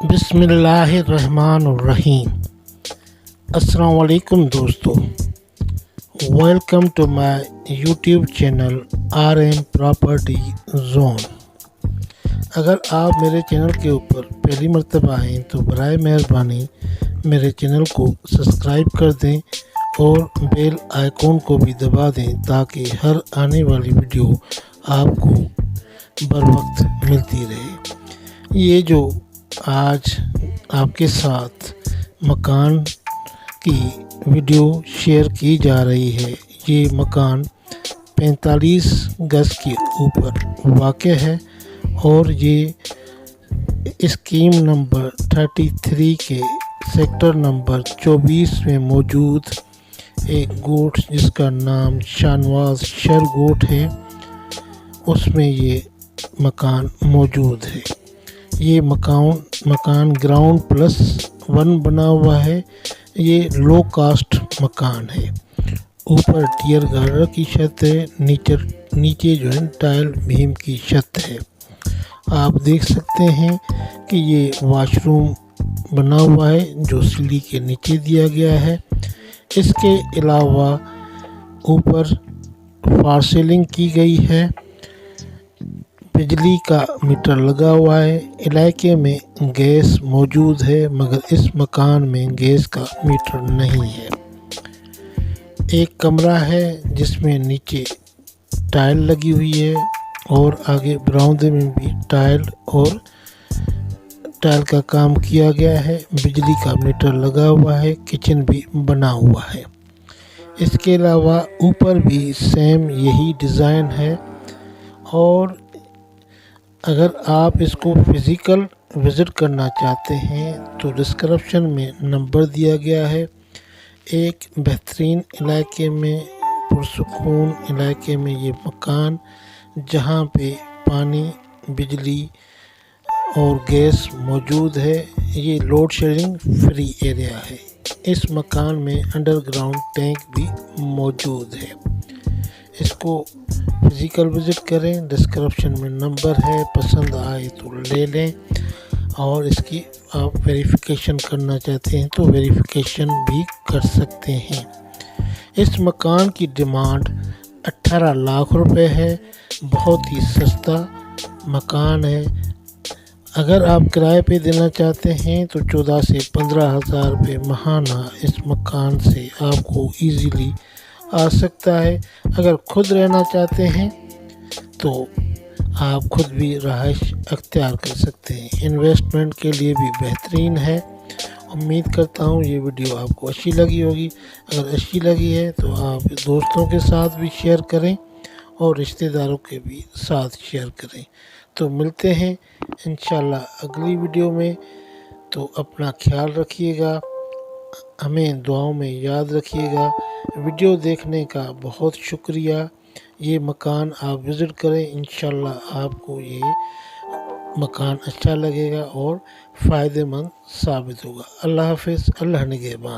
بسم اللہ الرحمن الرحیم۔ السلام علیکم دوستو، welcome to my YouTube channel R M property zone. اگر آپ میرے چینل کے اوپر پہلی مرتبہ آئیں تو برائے مہربانی میرے چینل کو سبسکرائب کر دیں اور بیل آئیکن کو بھی دبا دیں تاکہ ہر آنے والی ویڈیو آپ کو بر وقت ملتی رہے۔ یہ جو آج آپ کے ساتھ مکان کی ویڈیو شیئر کی جا رہی ہے، یہ مکان 45 گز کے اوپر واقع ہے اور یہ اسکیم نمبر 33 کے سیکٹر نمبر 24 میں موجود ایک گوٹھ جس کا نام شانواز شر گوٹھ ہے، اس میں یہ مکان موجود ہے۔ یہ مکان گراؤنڈ +1 بنا ہوا ہے۔ یہ لو کاسٹ مکان ہے۔ اوپر ٹیئر گارڈر کی چھت ہے، نیچے جو ہے ٹائل بھیم کی چھت ہے۔ آپ دیکھ سکتے ہیں کہ یہ واش روم بنا ہوا ہے جو سیڑھی کے نیچے دیا گیا ہے۔ اس کے علاوہ اوپر فال سیلنگ کی گئی ہے، بجلی کا میٹر لگا ہوا ہے۔ علاقے میں گیس موجود ہے مگر اس مکان میں گیس کا میٹر نہیں ہے۔ ایک کمرہ ہے جس میں نیچے ٹائل لگی ہوئی ہے اور آگے برآمدے میں بھی ٹائل کا کام کیا گیا ہے۔ بجلی کا میٹر لگا ہوا ہے، کچن بھی بنا ہوا ہے۔ اس کے علاوہ اوپر بھی سیم یہی ڈیزائن ہے، اور اگر آپ اس کو فزیکل وزٹ کرنا چاہتے ہیں تو ڈسکرپشن میں نمبر دیا گیا ہے۔ ایک بہترین علاقے میں، پرسکون علاقے میں یہ مکان، جہاں پہ پانی، بجلی اور گیس موجود ہے۔ یہ لوڈ شیڈنگ فری ایریا ہے۔ اس مکان میں انڈر گراؤنڈ ٹینک بھی موجود ہے۔ اس کو فزیکل وزٹ کریں، ڈسکرپشن میں نمبر ہے، پسند آئے تو لے لیں، اور اس کی آپ ویریفیکیشن کرنا چاہتے ہیں تو ویریفیکیشن بھی کر سکتے ہیں۔ اس مکان کی ڈیمانڈ 18 لاکھ روپے ہے۔ بہت ہی سستا مکان ہے۔ اگر آپ کرائے پہ دینا چاہتے ہیں تو 14 سے 15 ہزار روپے ماہانہ اس مکان سے آپ کو ایزیلی آ سکتا ہے۔ اگر خود رہنا چاہتے ہیں تو آپ خود بھی رہائش اختیار کر سکتے ہیں۔ انویسٹمنٹ کے لیے بھی بہترین ہے۔ امید کرتا ہوں یہ ویڈیو آپ کو اچھی لگی ہوگی۔ اگر اچھی لگی ہے تو آپ دوستوں کے ساتھ بھی شیئر کریں اور رشتہ داروں کے بھی ساتھ شیئر کریں۔ تو ملتے ہیں انشاءاللہ اگلی ویڈیو میں۔ تو اپنا خیال رکھیے گا، ہمیں دعاؤں میں یاد رکھیے گا۔ ویڈیو دیکھنے کا بہت شکریہ۔ یہ مکان آپ وزٹ کریں، انشاءاللہ آپ کو یہ مکان اچھا لگے گا اور فائدہ مند ثابت ہوگا۔ اللہ حافظ، اللہ نگہبان۔